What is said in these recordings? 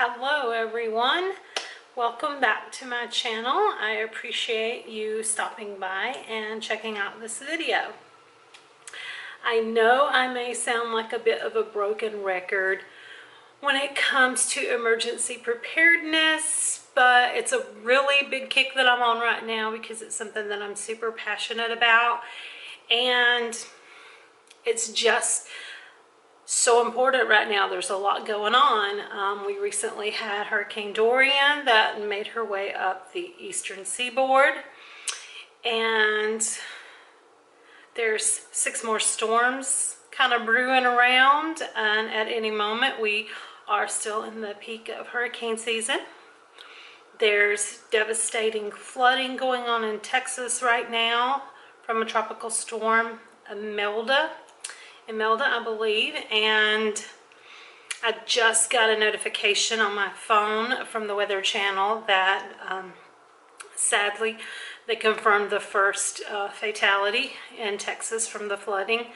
Hello everyone, welcome back to my channel. I appreciate you stopping by and checking out this video. I know I may sound like a bit of a broken record when it comes to emergency preparedness, but it's a really big kick that I'm on right now because it's something that I'm super passionate about, and it's just so important right now. There's a lot going on. We recently had Hurricane Dorian that made her way up the eastern seaboard, and there's 6 more storms kind of brewing around, and at any moment we are still in the peak of hurricane season. There's devastating flooding going on in Texas right now from a tropical storm, Imelda, I believe, and I just got a notification on my phone from the Weather Channel that sadly they confirmed the first fatality in Texas from the flooding.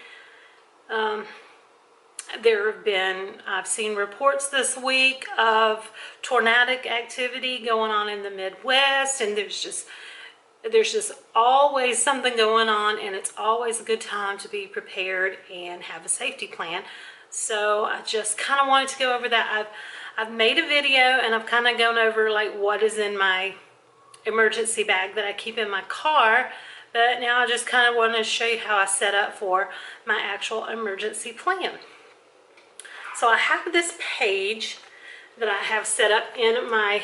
There have been, I've seen reports this week of tornadic activity going on in the Midwest, and there's just always something going on, and it's always a good time to be prepared and have a safety plan. So I just kind of wanted to go over that. I've made a video and I've kind of gone over like what is in my emergency bag that I keep in my car, but now I just kind of want to show you how I set up for my actual emergency plan. So I have this page that I have set up in my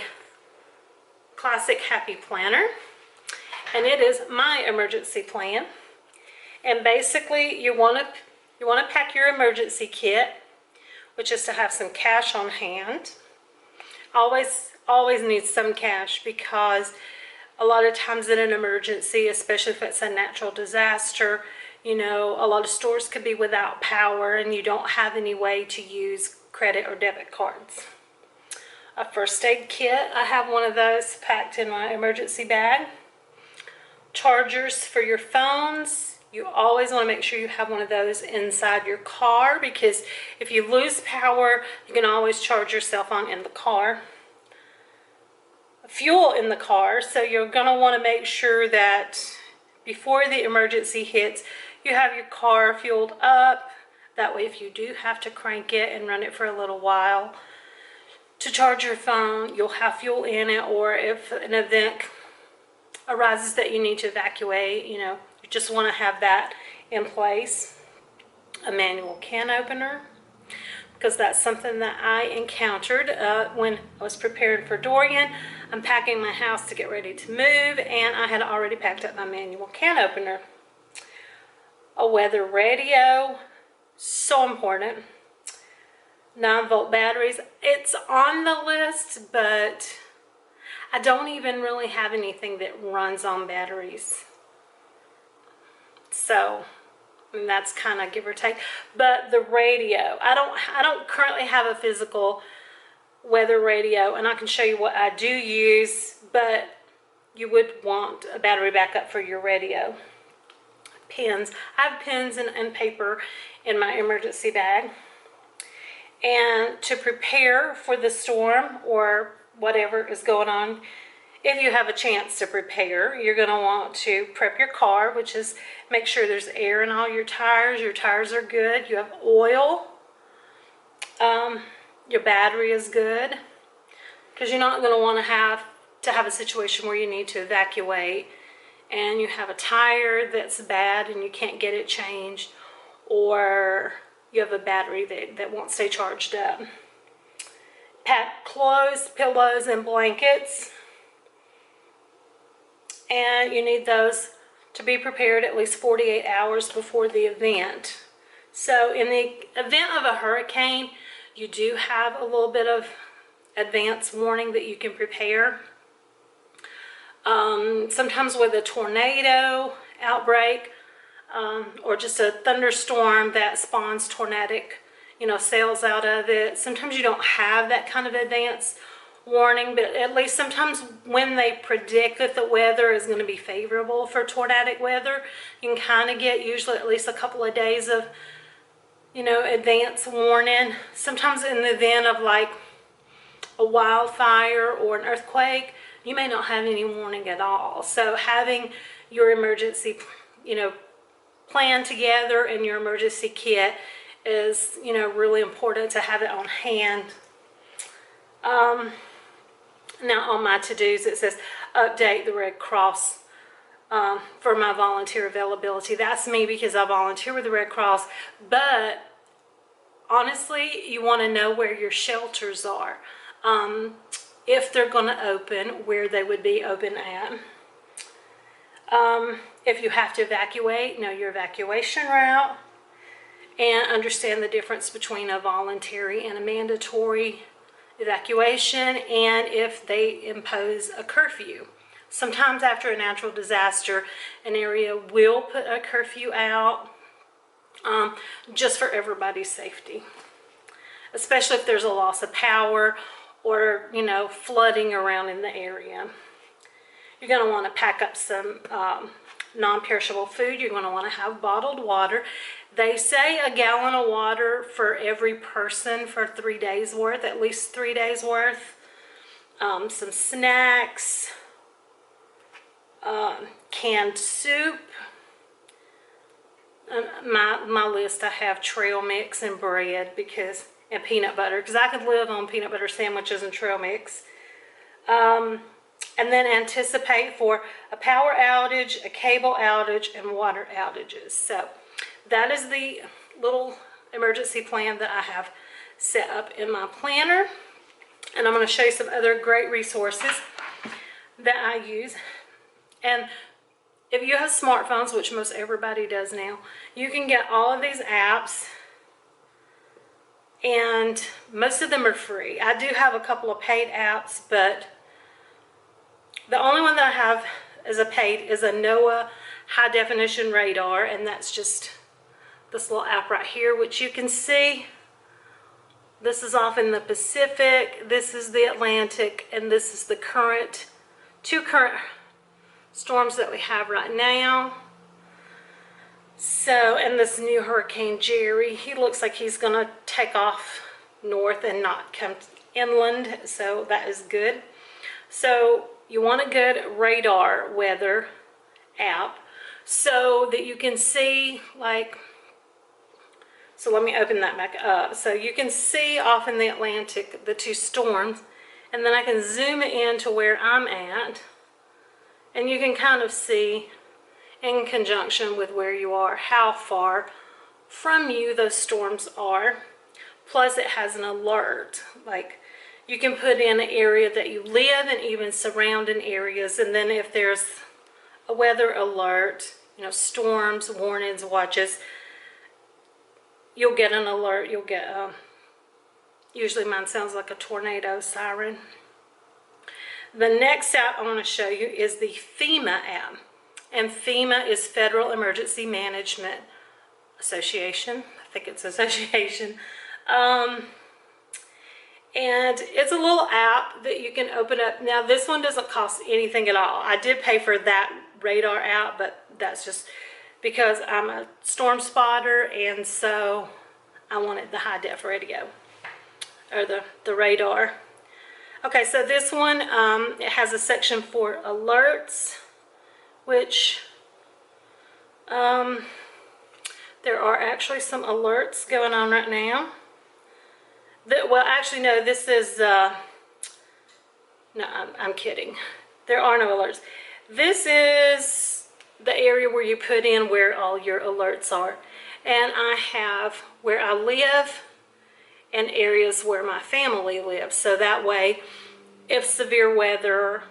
classic Happy Planner, and it is my emergency plan. And basically you want to pack your emergency kit, which is to have some cash on hand. Always need some cash, because a lot of times in an emergency, especially if it's a natural disaster, you know, a lot of stores could be without power and you don't have any way to use credit or debit cards. A first aid kit, I have one of those packed in my emergency bag. Chargers for your phones, you always want to make sure you have one of those inside your car, because if you lose power, you can always charge your cell phone in the car. Fuel in the car, so you're going to want to make sure that before the emergency hits, you have your car fueled up. That way, if you do have to crank it and run it for a little while to charge your phone, you'll have fuel in it. Or if an event arises that you need to evacuate, you know, you just want to have that in place. A manual can opener, because that's something that I encountered when I was preparing for Dorian. I'm packing my house to get ready to move, and I had already packed up my manual can opener. A weather radio, so important. 9-volt batteries, it's on the list, but I don't even really have anything that runs on batteries. So, and that's kind of give or take. But the radio, I don't currently have a physical weather radio, and I can show you what I do use, but you would want a battery backup for your radio. Pens, I have pens and paper in my emergency bag. And to prepare for the storm or whatever is going on, if you have a chance to prepare, you're going to want to prep your car, which is make sure there's air in all your tires are good, you have oil, your battery is good, because you're not going to want to have a situation where you need to evacuate and you have a tire that's bad and you can't get it changed, or you have a battery that won't stay charged up. Pack clothes, pillows, and blankets. And you need those to be prepared at least 48 hours before the event. So in the event of a hurricane, you do have a little bit of advance warning that you can prepare. Sometimes with a tornado outbreak, or just a thunderstorm that spawns tornadic, you know, sails out of it, sometimes you don't have that kind of advance warning, but at least sometimes when they predict that the weather is going to be favorable for tornadic weather, you can kind of get usually at least a couple of days of, you know, advance warning. Sometimes in the event of like a wildfire or an earthquake, you may not have any warning at all. So having your emergency, plan together and your emergency kit is, really important to have it on hand. Now on my to-dos it says update the Red Cross for my volunteer availability. That's me because I volunteer with the Red Cross, but honestly, you want to know where your shelters are. If they're going to open, where they would be open at. If you have to evacuate, know your evacuation route and understand the difference between a voluntary and a mandatory evacuation, and if they impose a curfew. Sometimes after a natural disaster, an area will put a curfew out just for everybody's safety, especially if there's a loss of power or, flooding around in the area. You're going to want to pack up some non-perishable food. You're going to want to have bottled water. They say a gallon of water for every person for 3 days worth, at least 3 days worth. Some snacks, canned soup. My list, I have trail mix and bread and peanut butter, because I could live on peanut butter sandwiches and trail mix. And then anticipate for a power outage, a cable outage, and water outages. So that is the little emergency plan that I have set up in my planner. And I'm going to show you some other great resources that I use. And if you have smartphones, which most everybody does now, you can get all of these apps, and most of them are free. I do have a couple of paid apps, but the only one that I have as a paid is a NOAA high definition radar, and that's just this little app right here, which you can see. This is off in the Pacific, this is the Atlantic, and this is the two current storms that we have right now. So, and this new Hurricane Jerry, he looks like he's going to take off north and not come inland, so that is good. So you want a good radar weather app so that you can see, so let me open that back up. So you can see off in the Atlantic the two storms, and then I can zoom in to where I'm at, and you can kind of see in conjunction with where you are how far from you those storms are. Plus it has an alert, you can put in an area that you live and even surrounding areas, and then if there's a weather alert, storms, warnings, watches, you'll get an alert. You'll get usually mine sounds like a tornado siren. The next app I want to show you is the FEMA app, and FEMA is Federal Emergency Management Association. I think it's association. And it's a little app that you can open up. Now this one doesn't cost anything at all. I did pay for that radar app, but that's just because I'm a storm spotter, and so I wanted the high def radio, or the radar. Okay, so this one, it has a section for alerts, which there are actually some alerts going on right now. Well, actually, no, this is, no, I'm kidding. There are no alerts. This is the area where you put in where all your alerts are. And I have where I live and areas where my family lives. So that way, if severe weather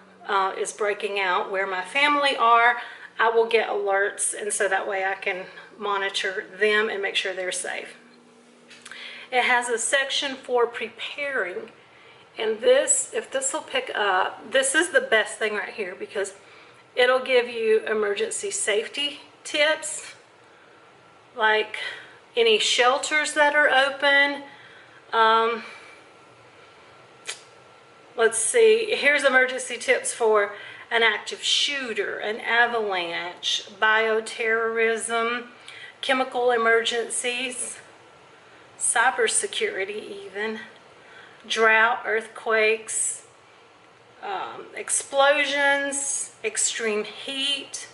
is breaking out where my family are, I will get alerts. And so that way I can monitor them and make sure they're safe. It has a section for preparing, and this, if this will pick up, this is the best thing right here, because it'll give you emergency safety tips, like any shelters that are open. Let's see, here's emergency tips for an active shooter, an avalanche, bioterrorism, chemical emergencies, cybersecurity even, drought, earthquakes, explosions, extreme heat,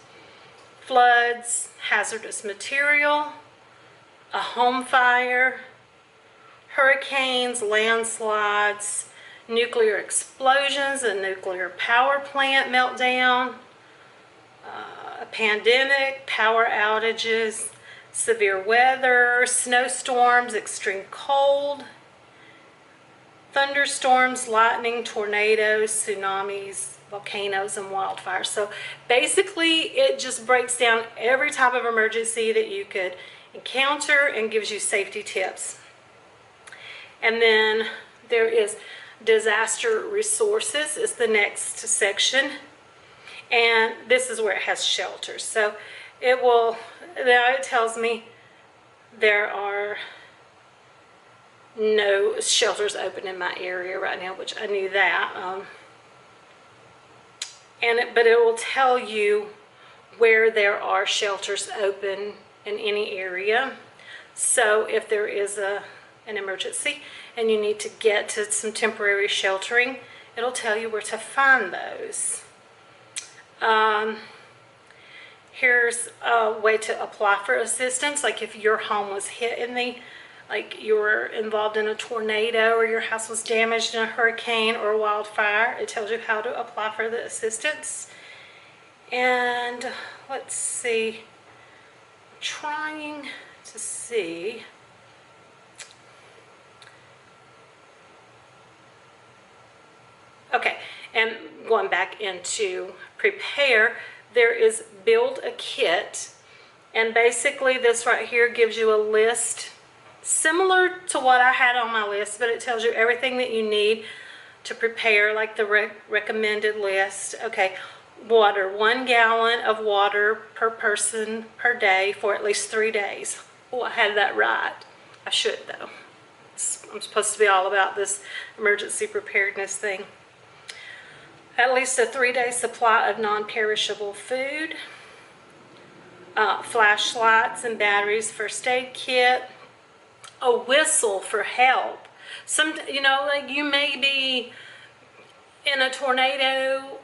floods, hazardous material, a home fire, hurricanes, landslides, nuclear explosions, a nuclear power plant meltdown, a pandemic, power outages, severe weather, snowstorms, extreme cold, thunderstorms, lightning, tornadoes, tsunamis, volcanoes, and wildfires. So basically it just breaks down every type of emergency that you could encounter and gives you safety tips. And then there is disaster resources is the next section, and this is where it has shelters. So now it tells me there are no shelters open in my area right now, which I knew that. But it will tell you where there are shelters open in any area. So if there is an emergency and you need to get to some temporary sheltering, it'll tell you where to find those. Here's a way to apply for assistance, like if your home was hit like you were involved in a tornado or your house was damaged in a hurricane or a wildfire, it tells you how to apply for the assistance. And let's see, I'm trying to see. Okay, and going back into prepare, there is build a kit, and basically this right here gives you a list similar to what I had on my list, but it tells you everything that you need to prepare, like the recommended list. Okay, water, 1 gallon of water per person per day for at least 3 days. Oh, I had that right. I should though. I'm supposed to be all about this emergency preparedness thing. At least a 3-day supply of non-perishable food, flashlights and batteries, first aid kit, a whistle for help. Like you may be in a tornado,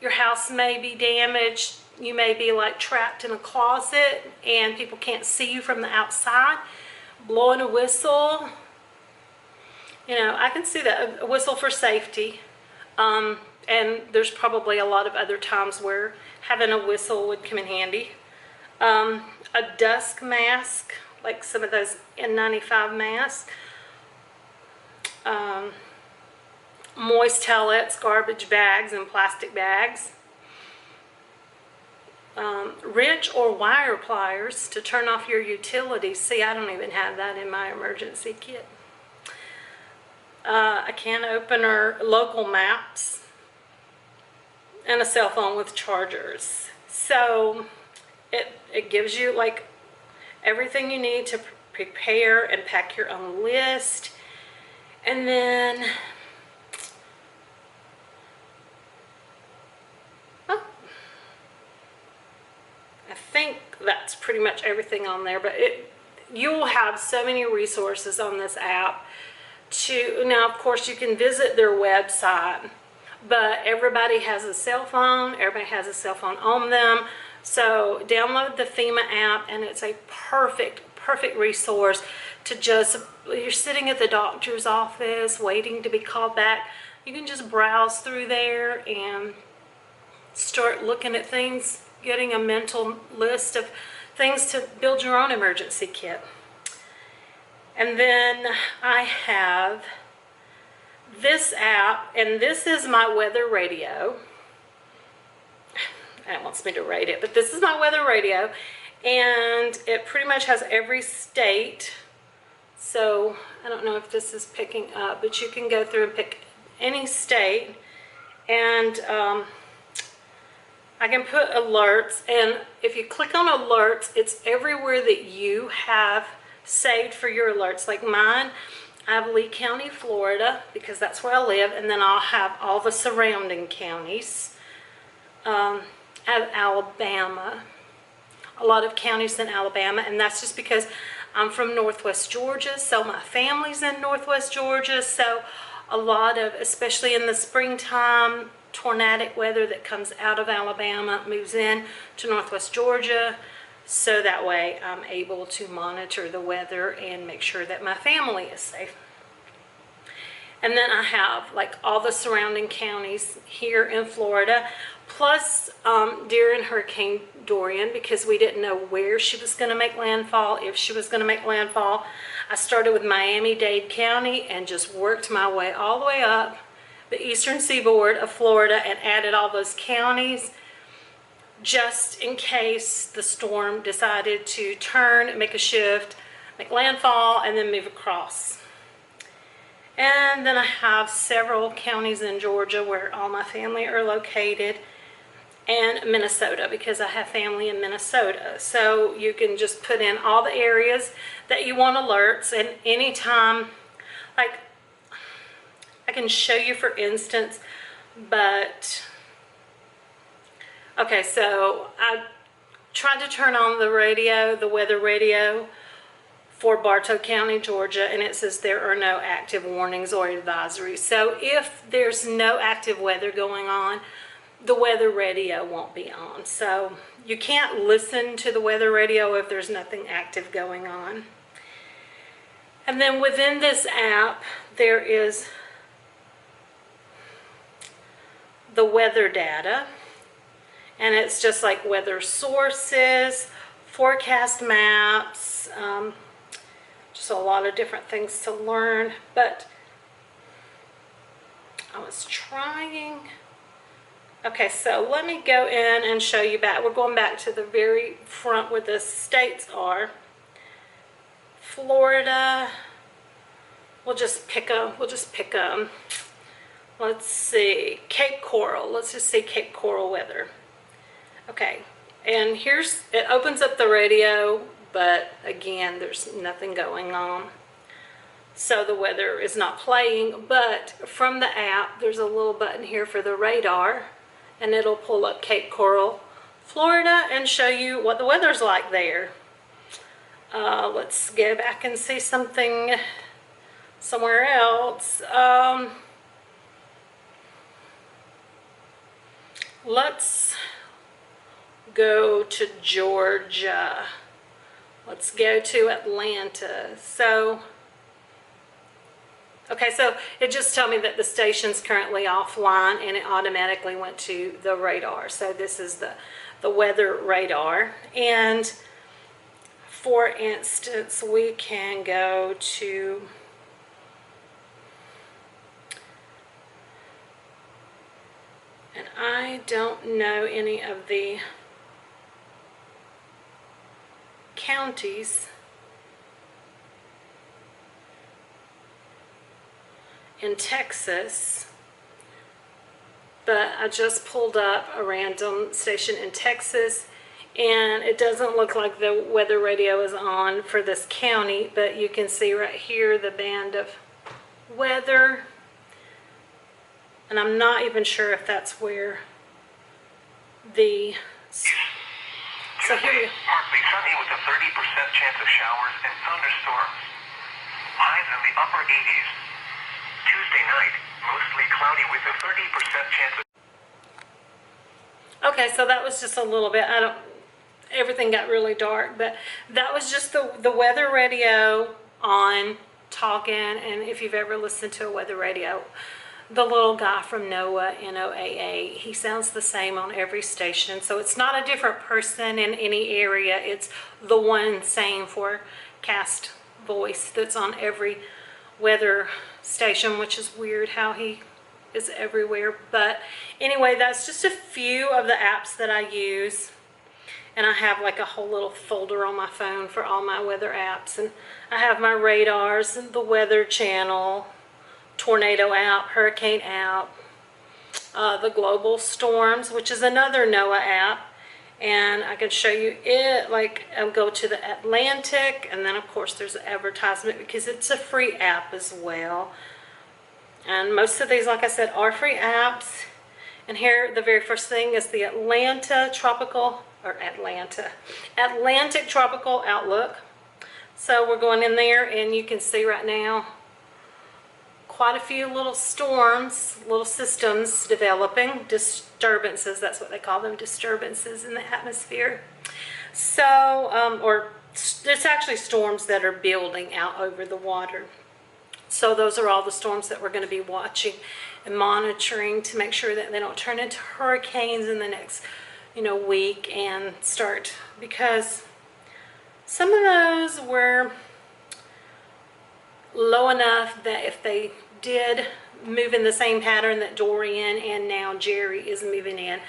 your house may be damaged, you may be like trapped in a closet and people can't see you from the outside. Blowing a whistle, I can see that, a whistle for safety. And there's probably a lot of other times where having a whistle would come in handy. A dust mask, like some of those N95 masks. Moist towelettes, garbage bags, and plastic bags. Wrench or wire pliers to turn off your utilities. See, I don't even have that in my emergency kit. A can opener, local maps, and a cell phone with chargers. So it gives you like everything you need to prepare and pack your own list. And then I think that's pretty much everything on there, but you'll have so many resources on this app. Now of course you can visit their website, but everybody has a cell phone, everybody has a cell phone on them. So download the FEMA app, and it's a perfect resource to you're sitting at the doctor's office waiting to be called back. You can just browse through there and start looking at things, getting a mental list of things to build your own emergency kit. And then I have this app, and this is my weather radio. It wants me to rate it, but this is my weather radio, and it pretty much has every state. So I don't know if this is picking up, but you can go through and pick any state, and I can put alerts, and if you click on alerts, it's everywhere that you have saved for your alerts. Like mine, I have Lee County, Florida, because that's where I live, and then I'll have all the surrounding counties. I have Alabama, a lot of counties in Alabama, and that's just because I'm from Northwest Georgia, so my family's in Northwest Georgia, so a lot of, especially in the springtime, tornadic weather that comes out of Alabama, moves in to northwest Georgia. So that way I'm able to monitor the weather and make sure that my family is safe. And then I have like all the surrounding counties here in Florida, plus during Hurricane Dorian, because we didn't know where she was going to make landfall, if she was going to make landfall, I started with Miami-Dade County and just worked my way all the way up the eastern seaboard of Florida and added all those counties just in case the storm decided to turn, make a shift, make landfall, and then move across. And then I have several counties in Georgia where all my family are located, and Minnesota because I have family in Minnesota. So you can just put in all the areas that you want alerts, and anytime, like I can show you for instance, but okay, so I tried to turn on the radio, the weather radio for Bartow County, Georgia, and it says there are no active warnings or advisories. So if there's no active weather going on, the weather radio won't be on. So you can't listen to the weather radio if there's nothing active going on. And then within this app, there is the weather data, and it's just like weather sources, forecast maps, just a lot of different things to learn. But I was trying. Okay, so let me go in and show you back. We're going back to the very front where the states are. Florida, we'll just pick them. Let's see, Cape Coral. Let's just see Cape Coral weather. Okay, and here's, it opens up the radio, but again, there's nothing going on. So the weather is not playing, but from the app, there's a little button here for the radar, and it'll pull up Cape Coral, Florida, and show you what the weather's like there. Let's go back and see something somewhere else. Let's go to Georgia. Let's go to Atlanta. So, okay, so it just told me that the station's currently offline, and it automatically went to the radar. So this is the weather radar. And for instance, we can go to and I don't know any of the counties in Texas, but I just pulled up a random station in Texas, and it doesn't look like the weather radio is on for this county, but you can see right here the band of weather. And I'm not even sure if that's where the... So here you... Partly sunny with a 30% chance of showers and thunderstorms. Highs in the upper 80s. Tuesday night, mostly cloudy with a 30% chance of... Okay, so that was just a little bit, everything got really dark, but that was just the weather radio on talking. And if you've ever listened to a weather radio, the little guy from NOAA, NOAA, he sounds the same on every station. So it's not a different person in any area. It's the one same forecast voice that's on every weather station, which is weird how he is everywhere. But anyway, that's just a few of the apps that I use. And I have like a whole little folder on my phone for all my weather apps. And I have my radars and the weather channel, tornado app, hurricane app, the global storms, which is another NOAA app, and I can show you it. Like I'll go to the Atlantic, and then of course there's an advertisement because it's a free app as well. And most of these, like I said, are free apps. And here the very first thing is the Atlantic Tropical Outlook. So we're going in there, and you can see right now quite a few little storms, little systems developing, disturbances, that's what they call them, disturbances in the atmosphere. So, or it's actually storms that are building out over the water. So those are all the storms that we're going to be watching and monitoring to make sure that they don't turn into hurricanes in the next, week and start, because some of those were low enough that if they did move in the same pattern that Dorian and now Jerry is moving in,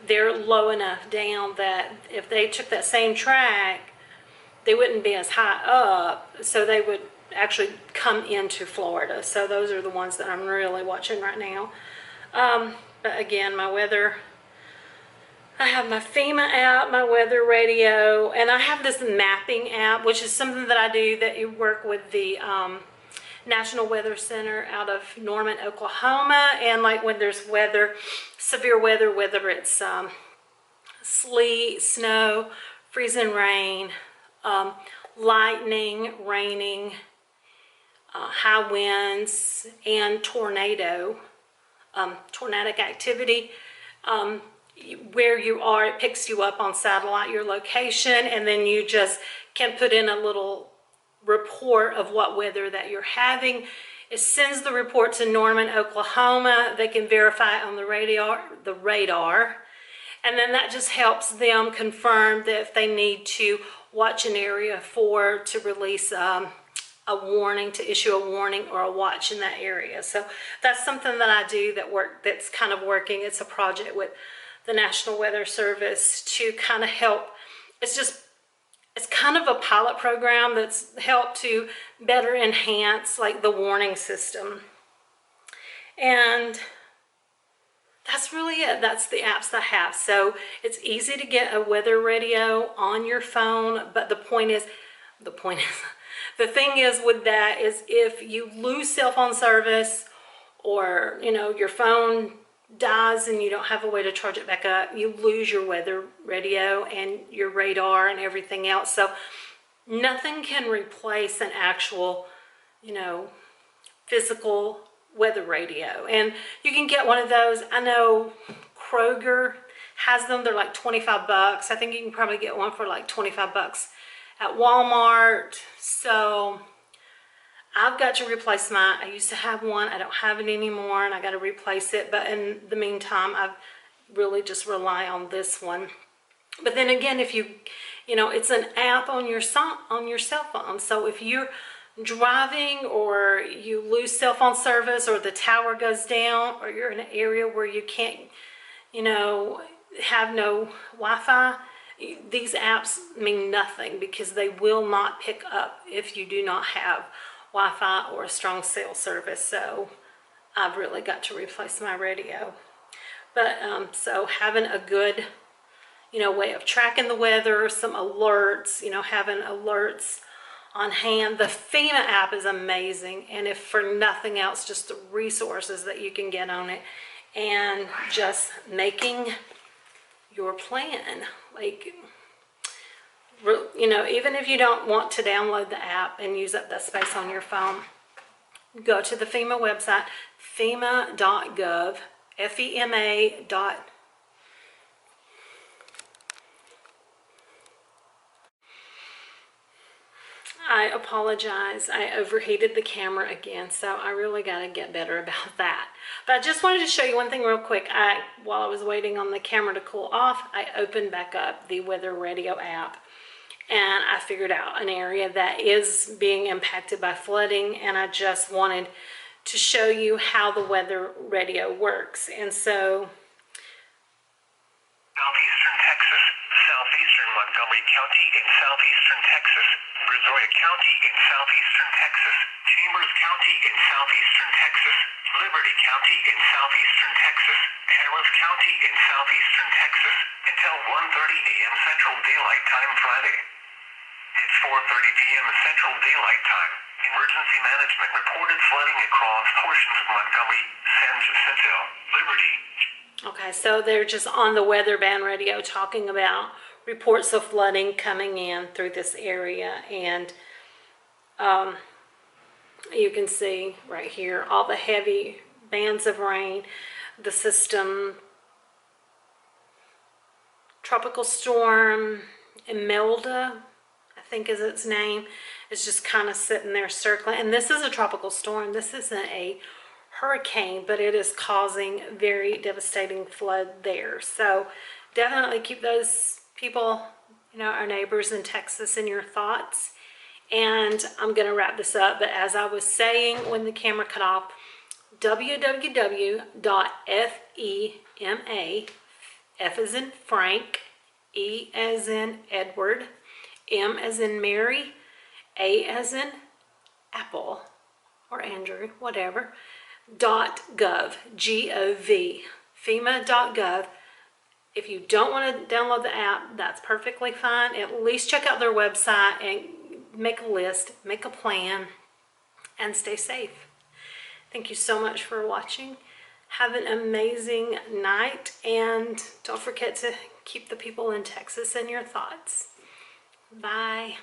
they're low enough down that if they took that same track, they wouldn't be as high up, so they would actually come into Florida. So those are the ones that I'm really watching right now. But again, my weather, I have my FEMA app, my weather radio, and I have this mapping app, which is something that I do, that you work with the National Weather Center out of Norman, Oklahoma. And like when there's weather, severe weather, whether it's sleet, snow, freezing rain, lightning, raining, high winds, and tornadic activity, where you are, it picks you up on satellite, your location, and then you just can put in a little report of what weather that you're having. It sends the report to Norman, Oklahoma. They can verify it on the radar, and then that just helps them confirm that if they need to watch an area to release a warning, to issue a warning or a watch in that area. So that's something that I do that's kind of working. It's a project with the National Weather Service to kind of help. It's kind of a pilot program that's helped to better enhance like the warning system. And that's really it. That's the apps I have. So it's easy to get a weather radio on your phone, but the thing is with that is if you lose cell phone service, or your phone dies and you don't have a way to charge it back up, you lose your weather radio and your radar and everything else. So nothing can replace an actual, physical weather radio. And you can get one of those. I know Kroger has them. They're like 25 bucks. I think you can probably get one for like 25 bucks at Walmart. So I've got to replace mine. I used to have one. I don't have it anymore, and I got to replace it. But in the meantime, I really just rely on this one. But then again, if it's an app on your cell phone. So if you're driving or you lose cell phone service or the tower goes down or you're in an area where you can't, have no Wi-Fi, these apps mean nothing because they will not pick up if you do not have Wi-Fi or a strong cell service. So I've really got to replace my radio. But so having a good, way of tracking the weather, some alerts, having alerts on hand. The FEMA app is amazing, and if for nothing else, just the resources that you can get on it, and just making your plan. Like, even if you don't want to download the app and use up that space on your phone, go to the FEMA website, fema.gov, FEMA. I apologize. I overheated the camera again, so I really got to get better about that. But I just wanted to show you one thing real quick. While I was waiting on the camera to cool off, I opened back up the weather radio app, and I figured out an area that is being impacted by flooding, and I just wanted to show you how the weather radio works. And so southeastern Texas, southeastern Montgomery County in southeastern Texas, Brazoria County in southeastern Texas, Chambers County in southeastern Texas, Liberty County in southeastern Texas, Harris County in southeastern Texas, until 1:30 a.m. Central Daylight Time Friday. It's 4:30 p.m. Central Daylight Time. Emergency management reported flooding across portions of Montgomery, San Jacinto, Liberty. Okay, so they're just on the weather band radio talking about reports of flooding coming in through this area. And You can see right here all the heavy bands of rain. The system, tropical storm Imelda, I think is its name, is just kind of sitting there circling. And this is a tropical storm. This isn't a hurricane, but it is causing very devastating flood there. So definitely keep those people, our neighbors in Texas, in your thoughts. And I'm going to wrap this up, but as I was saying when the camera cut off, www.FEMA, F as in Frank, E as in Edward, M as in Mary, A as in Apple or Andrew, whatever, .gov, G-O-V, FEMA.gov. If you don't want to download the app, that's perfectly fine. At least check out their website and make a list, make a plan, and stay safe. Thank you so much for watching. Have an amazing night, and don't forget to keep the people in Texas in your thoughts. Bye.